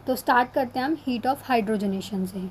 तो स्टार्ट करते हैं हम हीट ऑफ हाइड्रोजनेशन से।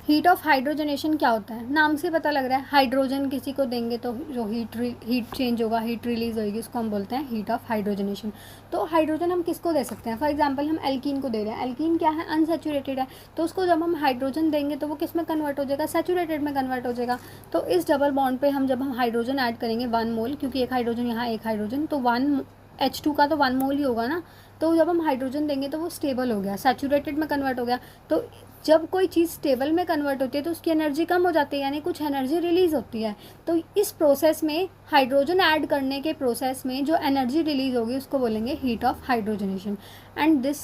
हीट ऑफ हाइड्रोजनेशन क्या होता है, नाम से पता लग रहा है, हाइड्रोजन किसी को देंगे तो जो हीट चेंज होगा, हीट रिलीज होगी, उसको हम बोलते हैं हीट ऑफ हाइड्रोजनेशन। तो हाइड्रोजन हम किसको दे सकते हैं, फॉर एग्जांपल हम एल्कीन को दे रहे हैं, एल्कीन क्या है, अनसैचुरेटेड है, तो उसको जब हम हाइड्रोजन देंगे तो वो किस में कन्वर्ट हो जाएगा, सैचुरेटेड में कन्वर्ट हो जाएगा। तो इस डबल बॉन्ड पे हम जब हम हाइड्रोजन ऐड करेंगे 1 मोल, क्योंकि एक हाइड्रोजन यहाँ एक हाइड्रोजन, तो 1 H2 का तो 1 मोल ही होगा ना, तो जब हम हाइड्रोजन देंगे तो वो स्टेबल हो गया, सैचुरेटेड में कन्वर्ट हो गया। तो जब कोई चीज़ स्टेबल में कन्वर्ट होती है तो उसकी एनर्जी कम हो जाती है, यानी कुछ एनर्जी रिलीज होती है। तो इस प्रोसेस में, हाइड्रोजन ऐड करने के प्रोसेस में जो एनर्जी रिलीज होगी उसको बोलेंगे heat of hydrogenation. And this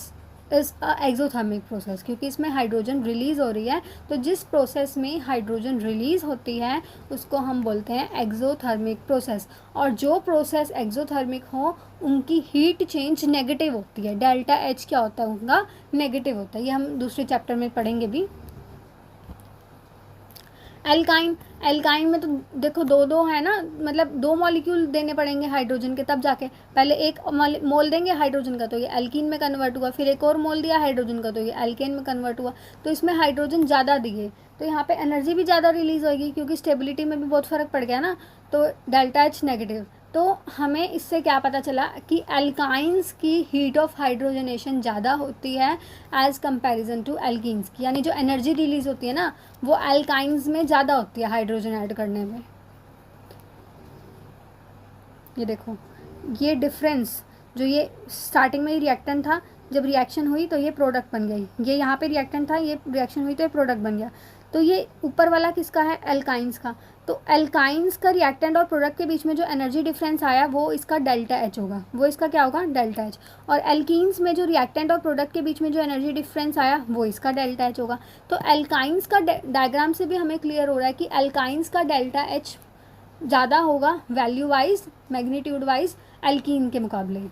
is a exothermic process, क्योंकि इसमें हाइड्रोजन रिलीज हो रही है, तो जिस प्रोसेस में हाइड्रोजन रिलीज होती है उसको हम बोलते हैं एक्सोथर्मिक प्रोसेस। और जो प्रोसेस एक्सोथर्मिक हो उनकी हीट चेंज नेगेटिव होती है, डेल्टा एच क्या होता है, उनका नेगेटिव होता है। ये हम दूसरे चैप्टर में पढ़ेंगे भी। एल्काइन, एल्काइन में तो देखो दो दो है ना, मतलब 2 मॉलिक्यूल देने पड़ेंगे हाइड्रोजन के, तब जाके पहले एक मोल देंगे हाइड्रोजन का तो ये एल्कीन में कन्वर्ट हुआ, फिर एक और मोल दिया हाइड्रोजन का तो ये एल्केन में कन्वर्ट हुआ। तो इसमें हाइड्रोजन ज़्यादा दिए तो यहाँ पे एनर्जी भी ज़्यादा रिलीज होगी, क्योंकि स्टेबिलिटी में भी बहुत फ़र्क पड़ गया ना, तो डेल्टा एच नेगेटिव। तो हमें इससे क्या पता चला कि एल्काइंस की हीट ऑफ हाइड्रोजनेशन ज़्यादा होती है एज़ कंपैरिजन टू एल्कीन्स की, यानी जो एनर्जी रिलीज होती है ना वो एल्काइंस में ज़्यादा होती है हाइड्रोजन ऐड करने में। ये देखो, ये डिफरेंस, जो ये स्टार्टिंग में ही रिएक्टेंट था, जब रिएक्शन हुई तो ये प्रोडक्ट बन गई, ये यहाँ पे रिएक्टेंट था, ये रिएक्शन हुई तो ये प्रोडक्ट बन गया। तो ये ऊपर वाला किसका है, एल्काइंस का। तो एल्काइंस का रिएक्टेंट और प्रोडक्ट के बीच में जो एनर्जी डिफरेंस आया वो इसका डेल्टा एच होगा, वो इसका क्या होगा, डेल्टा एच। और एल्कीन्स में जो रिएक्टेंट और प्रोडक्ट के बीच में जो एनर्जी डिफरेंस आया वो इसका डेल्टा एच होगा। तो एल्काइंस का डायग्राम से भी हमें क्लियर हो रहा है कि एल्काइंस का डेल्टा एच ज़्यादा होगा value wise, magnitude wise alkene के मुकाबले।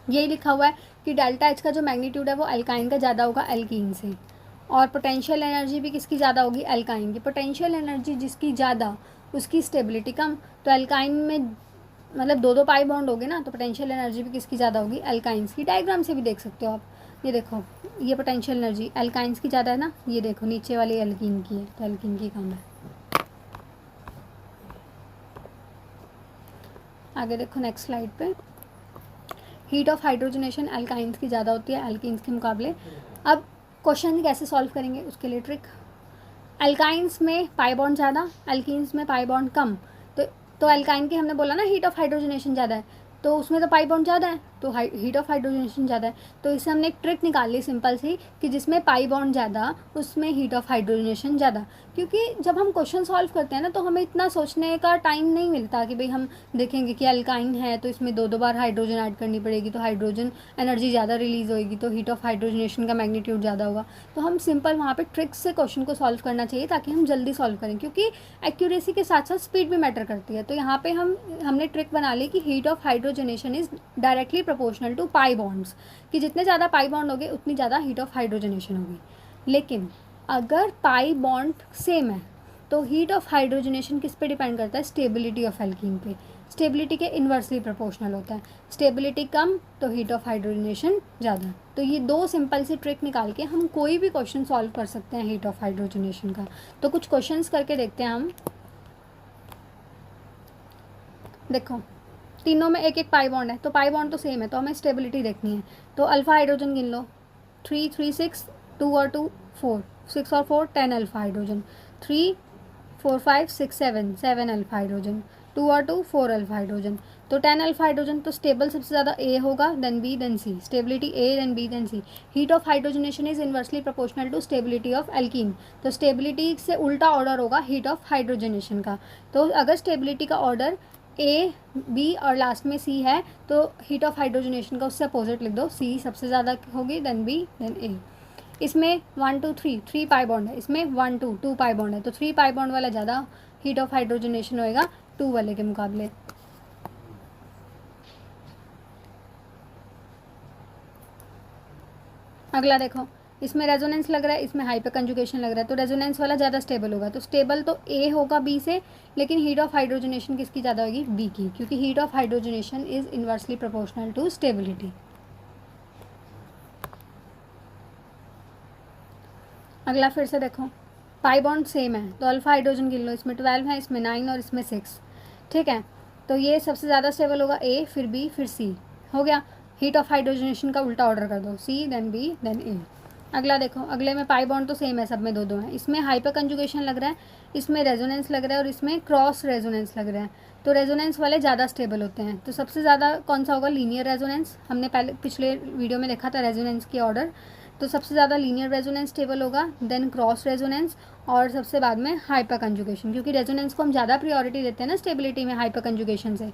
यही लिखा हुआ है कि डेल्टा एच का जो मैग्नीट्यूड है वो एल्काइन का ज़्यादा होगा एल्कीन से। और पोटेंशियल एनर्जी भी किसकी ज़्यादा होगी, एल्काइन की। पोटेंशियल एनर्जी जिसकी ज़्यादा उसकी स्टेबिलिटी कम, तो एल्काइन में मतलब 2 पाई बॉन्ड होगे ना, तो पोटेंशियल एनर्जी भी किसकी ज़्यादा होगी, एल्काइंस की। डायग्राम से भी देख सकते हो आप, ये देखो ये पोटेंशियल एनर्जी एल्काइंस की ज़्यादा है ना, ये देखो नीचे वाली एल्कीन की है, तो एल्कीन की कम है। आगे देखो नेक्स्ट स्लाइड पे, हीट ऑफ हाइड्रोजनेशन एल्काइंस की ज़्यादा होती है एल्कीन्स के मुकाबले। अब क्वेश्चन कैसे सॉल्व करेंगे उसके लिए ट्रिक, एल्काइंस में पाई बॉन्ड ज़्यादा, एल्कीन्स में पाई बॉन्ड कम। तो एल्काइन की हमने बोला ना हीट ऑफ हाइड्रोजनेशन ज़्यादा है, तो उसमें तो पाई बॉन्ड ज़्यादा है, तो हीट ऑफ हाइड्रोजनेशन ज़्यादा है। तो इससे हमने एक ट्रिक निकाल ली सिंपल सी, कि जिसमें पाई बॉन्ड ज़्यादा उसमें हीट ऑफ हाइड्रोजनेशन ज़्यादा। क्योंकि जब हम क्वेश्चन सॉल्व करते हैं ना तो हमें इतना सोचने का टाइम नहीं मिलता कि भाई हम देखेंगे कि एल्काइन है तो इसमें 2 बार हाइड्रोजन ऐड करनी पड़ेगी, तो हाइड्रोजन एनर्जी ज़्यादा रिलीज होगी, तो हीट ऑफ हाइड्रोजनेशन का मैग्नीट्यूड ज़्यादा होगा। तो हम सिंपल वहाँ पर ट्रिक्स से क्वेश्चन को सॉल्व करना चाहिए ताकि हम जल्दी सॉल्व करें, क्योंकि एक्यूरेसी के साथ साथ स्पीड भी मैटर करती है। तो यहाँ पे हमने ट्रिक बना ली कि heat of hydrogenation is directly proportional to pi bonds, कि जितने ज़्यादा पाई बॉन्ड होंगे उतनी ज़्यादा हीट ऑफ हाइड्रोजनेशन होगी। लेकिन अगर पाई बॉन्ड सेम है तो हीट ऑफ हाइड्रोजनेशन किस पे डिपेंड करता है, स्टेबिलिटी ऑफ एल्कीन पे। स्टेबिलिटी के इन्वर्सली प्रोपोर्शनल होता है, स्टेबिलिटी कम तो हीट ऑफ हाइड्रोजनेशन ज़्यादा। तो ये 2 सिंपल सी ट्रिक निकाल के हम कोई भी क्वेश्चन सॉल्व कर सकते हैं हीट ऑफ हाइड्रोजनेशन का। तो कुछ क्वेश्चंस करके देखते हैं हम। देखो तीनों में एक पाई बॉन्ड है, तो पाई बॉन्ड तो सेम है, तो हमें स्टेबिलिटी देखनी है। तो अल्फा हाइड्रोजन गिन लो, 3 3 6, 2 और 2 4, 6 और 4 10 अल्फा हाइड्रोजन, 3 4 5 6 7 7 अल्फा हाइड्रोजन, 2 और 2 4 अल्फा हाइड्रोजन। तो 10 अल्फा हाइड्रोजन, तो स्टेबल सबसे ज़्यादा ए होगा, then B, then C. Stability A, then B, then C. Heat of hydrogenation is inversely proportional to stability of alkene, तो स्टेबिलिटी से उल्टा order होगा हीट ऑफ हाइड्रोजनेशन का। तो अगर स्टेबिलिटी का ऑर्डर ए, बी और लास्ट में सी है तो हीट ऑफ हाइड्रोजनेशन का उससे अपोजिट लिख दो, सी सबसे ज़्यादा होगी, देन बी, देन ए। इसमें 1 2 3 3 पाई बॉन्ड है, इसमें 1 2 2 पाई बॉन्ड है, तो 3 पाई बॉन्ड वाला ज़्यादा हीट ऑफ हाइड्रोजनेशन होएगा 2 वाले के मुकाबले। अगला देखो, इसमें रेजोनेंस लग रहा है, इसमें हाइपर कंजुगेशन लग रहा है, तो रेजोनेंस वाला ज़्यादा स्टेबल होगा, तो स्टेबल तो ए होगा बी से, लेकिन हीट ऑफ हाइड्रोजनेशन किसकी ज़्यादा होगी, बी की, क्योंकि heat of hydrogenation is inversely proportional to stability. अगला फिर से देखो, पाई बॉन्ड सेम है तो अल्फा हाइड्रोजन गिन लो, इसमें 12 है, इसमें 9 और इसमें 6, ठीक है। तो ये सबसे ज़्यादा स्टेबल होगा ए, फिर बी, फिर सी, हो गया। हीट ऑफ हाइड्रोजनेशन का उल्टा ऑर्डर कर दो, सी देन बी देन ए। अगला देखो, अगले में पाई बॉन्ड तो सेम है, सब में दो दो है, इसमें हाइपर कंजुगेशन लग रहा है, इसमें रेजोनेंस लग रहा है और इसमें क्रॉस रेजोनेंस लग रहा है। तो रेजोनेंस वाले ज़्यादा स्टेबल होते हैं, तो सबसे ज़्यादा कौन सा होगा, लीनियर रेजोनेंस। हमने पहले पिछले वीडियो में देखा था रेजोनेंस की ऑर्डर, तो सबसे ज़्यादा लीनियर रेजोनेंस स्टेबल होगा, देन क्रॉस रेजोनेंस और सबसे बाद में हाइपर कंजुगेशन, क्योंकि रेजोनेंस को हम ज़्यादा प्रायोरिटी देते हैं ना स्टेबिलिटी में हाइपर कंजुगेशन से।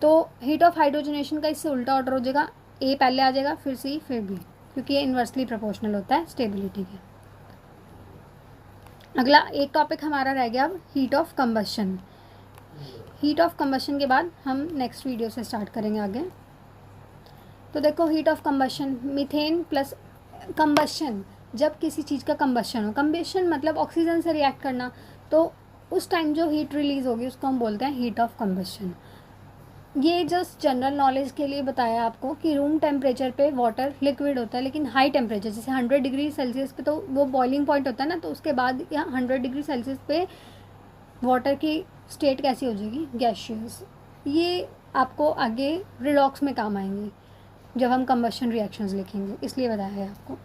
तो हीट ऑफ हाइड्रोजनेशन का इससे उल्टा ऑर्डर हो जाएगा, ए पहले आ जाएगा, फिर सी, फिर बी, क्योंकि ये इन्वर्सली प्रोपोर्शनल होता है स्टेबिलिटी के। अगला एक टॉपिक हमारा रह गया अब heat of combustion. Heat of combustion के बाद हम नेक्स्ट वीडियो से स्टार्ट करेंगे आगे। तो देखो, heat of combustion, methane plus combustion, जब किसी चीज़ का कंबशन हो, कंबशन मतलब ऑक्सीजन से रिएक्ट करना, तो उस टाइम जो हीट रिलीज होगी उसको हम बोलते हैं हीट ऑफ कंबशन। ये जस्ट जनरल नॉलेज के लिए बताया आपको कि रूम टेम्परेचर पे वाटर लिक्विड होता है, लेकिन हाई टेम्परेचर जैसे 100 डिग्री सेल्सियस पे तो वो बॉइलिंग पॉइंट होता है ना, तो उसके बाद या 100 डिग्री सेल्सियस पे वाटर की स्टेट कैसी हो जाएगी, गैसियस। ये आपको आगे रिडॉक्स में काम आएंगे जब हम कंबशन रिएक्शंस लिखेंगे, इसलिए बताया है आपको।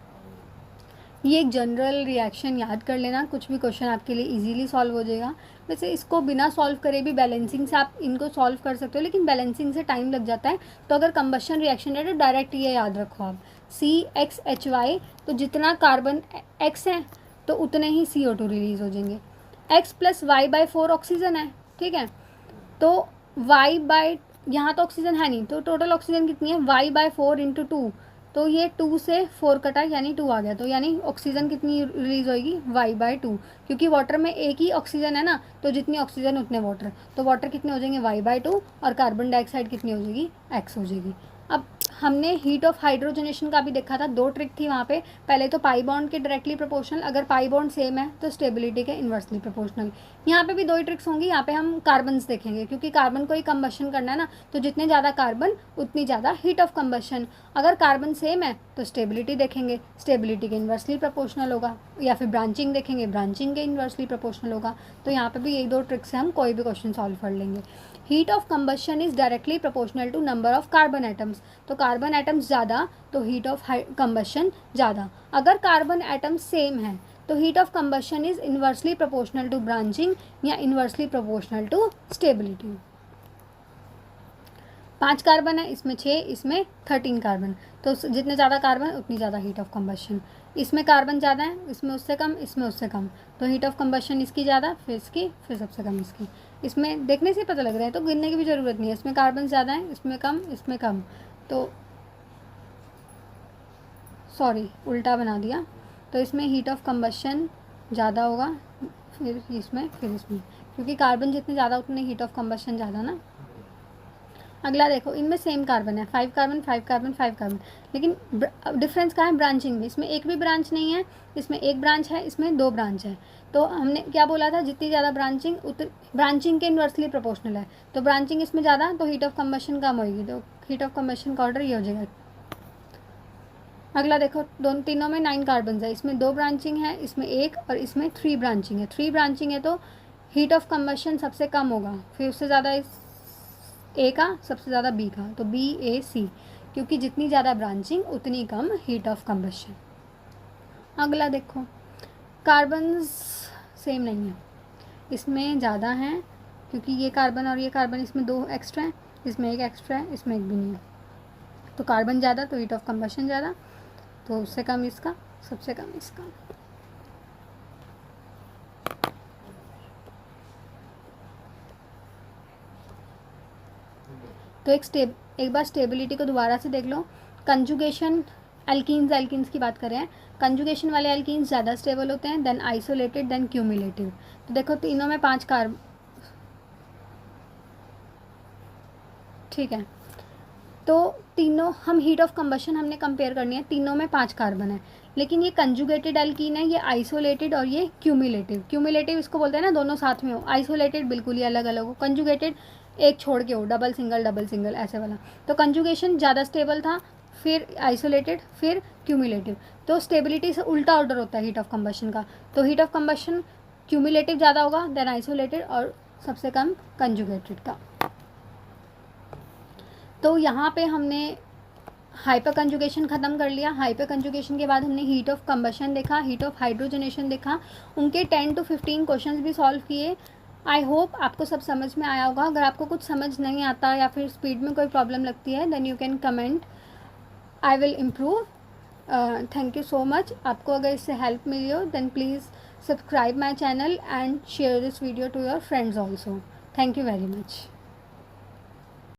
ये एक जनरल रिएक्शन याद कर लेना, कुछ भी क्वेश्चन आपके लिए इजीली सॉल्व हो जाएगा। वैसे इसको बिना सॉल्व करे भी बैलेंसिंग से आप इनको सॉल्व कर सकते हो, लेकिन बैलेंसिंग से टाइम लग जाता है। तो अगर कंबशन रिएक्शन है तो डायरेक्ट ये याद रखो आप, CXHY, तो जितना कार्बन X है तो उतने ही CO2 रिलीज हो जाएंगे। X + Y/4 ऑक्सीजन है, ठीक है। तो Y यहाँ तो ऑक्सीजन है नहीं, तो टोटल ऑक्सीजन कितनी है, Y/4 × 2, तो ये 2 से 4 कटा यानी 2 आ गया, तो यानी ऑक्सीजन कितनी रिलीज होगी, Y/2, क्योंकि वाटर में एक ही ऑक्सीजन है ना, तो जितनी ऑक्सीजन उतने वाटर, तो वाटर कितने हो जाएंगे, Y/2, और कार्बन डाइऑक्साइड कितनी हो जाएगी, X हो जाएगी। अब हमने हीट ऑफ हाइड्रोजनेशन का भी देखा था, 2 ट्रिक थी वहाँ पे। पहले तो पाई बॉन्ड के डायरेक्टली प्रोपोर्शनल, अगर पाई बॉन्ड सेम है तो स्टेबिलिटी के इन्वर्सली प्रोपोर्शनल। यहाँ पे भी 2 ही ट्रिक्स होंगी, यहाँ पे हम कार्बन्स देखेंगे, क्योंकि कार्बन को ही कंबशन करना है ना, तो जितने ज़्यादा कार्बन उतनी ज़्यादा हीट ऑफ कंबशन। अगर कार्बन सेम है तो स्टेबिलिटी देखेंगे, स्टेबिलिटी के इन्वर्सली प्रोपोर्शनल होगा, या फिर ब्रांचिंग देखेंगे, ब्रांचिंग के इन्वर्सली प्रोपोर्शनल होगा। तो यहाँ पे भी 1-2 ट्रिक से हम कोई भी क्वेश्चन सॉल्व कर लेंगे। Heat of combustion is directly proportional to number of carbon atoms, तो कार्बन एटम्स ज़्यादा तो हीट ऑफ कंबशन ज़्यादा। अगर कार्बन एटम्स सेम है तो heat of combustion is inversely proportional to branching या inversely proportional to stability. 5 carbon है, इसमें 6, इसमें 13 कार्बन, तो जितने ज़्यादा कार्बन उतनी ज़्यादा हीट ऑफ कंबशन। इसमें कार्बन ज़्यादा है, इसमें उससे कम, इसमें उससे कम, तो हीट ऑफ कंबशन इसकी ज़्यादा, फिर इसकी, फिर सबसे कम इसकी। इसमें देखने से पता लग रहा है, तो गिनने की भी ज़रूरत नहीं है, इसमें कार्बन ज़्यादा है, इसमें कम, इसमें कम, तो सॉरी उल्टा बना दिया, तो इसमें हीट ऑफ कंबशन ज़्यादा होगा, फिर इसमें, फिर इसमें, क्योंकि कार्बन जितने ज़्यादा उतने हीट ऑफ कंबशन ज़्यादा ना। अगला देखो, इनमें सेम कार्बन है, 5 कार्बन 5 कार्बन 5 कार्बन, लेकिन डिफरेंस कहाँ है, ब्रांचिंग में। इसमें एक भी ब्रांच नहीं है, इसमें एक ब्रांच है, इसमें 2 ब्रांच है। तो हमने क्या बोला था, जितनी ज़्यादा ब्रांचिंग ब्रांचिंग के इन्वर्सली प्रोपोर्शनल है, तो ब्रांचिंग इसमें ज़्यादा तो हीट ऑफ कंबशन कम होगी, तो हीट ऑफ कंबशन का ऑर्डर ये हो जाएगा। अगला देखो, तीनों में 9 कार्बन है, इसमें 2 ब्रांचिंग है, इसमें 1 और इसमें 3 ब्रांचिंग है। 3 ब्रांचिंग है तो हीट ऑफ कंबशन सबसे कम होगा, फिर उससे ज़्यादा इस ए का, सबसे ज़्यादा बी का, तो BAC, क्योंकि जितनी ज़्यादा ब्रांचिंग उतनी कम हीट ऑफ कंबशन। अगला देखो, कार्बन्स सेम नहीं है, इसमें ज़्यादा हैं क्योंकि ये कार्बन और ये कार्बन, इसमें 2 एक्स्ट्रा हैं, इसमें 1 एक्स्ट्रा है, इसमें 1 भी नहीं है, तो कार्बन ज़्यादा तो हीट ऑफ कंबशन ज़्यादा, तो उससे कम इसका, सबसे कम इसका। तो एक बार स्टेबिलिटी को दोबारा से देख लो। कंजुगेशन एल्कीन्स की बात करें, कंजुगेशन वाले एल्कीन्स ज़्यादा स्टेबल होते हैं, देन आइसोलेटेड, देन क्यूमुलेटिव। तो देखो, तीनों में 5 कार्बन, ठीक है, तो तीनों हम हीट ऑफ कंबशन हमने कंपेयर करनी है, तीनों में 5 कार्बन है, लेकिन ये कंजुगेटेड एल्कीन है, ये आइसोलेटेड और ये क्यूमुलेटिव। क्यूमुलेटिव इसको बोलते हैं ना दोनों साथ में हो, आइसोलेटेड बिल्कुल ही अलग अलग हो, कंजुगेटेड एक छोड़ के हो, डबल सिंगल ऐसे वाला। तो कंजुगेशन ज़्यादा स्टेबल था, फिर आइसोलेटेड, फिर क्यूमुलेटिव। तो स्टेबिलिटी से उल्टा ऑर्डर होता है हीट ऑफ कंबशन का। तो हीट ऑफ कंबशन क्यूमुलेटिव ज़्यादा होगा देन आइसोलेटेड, और सबसे कम कंजुगेटेड का। तो यहाँ पे हमने हाइपर कंजुगेशन ख़त्म कर लिया। हाइपर कंजुगेशन के बाद हमने हीट ऑफ कंबशन देखा, हीट ऑफ हाइड्रोजनेशन देखा, उनके 10 to 15 क्वेश्चंस भी सॉल्व किए। आई होप आपको सब समझ में आया होगा। अगर आपको कुछ समझ नहीं आता या फिर स्पीड में कोई प्रॉब्लम लगती है then you can comment, I will improve. Thank you so much. आपको अगर इससे हेल्प मिली हो then please subscribe my channel and share this video to your friends also. Thank you very much.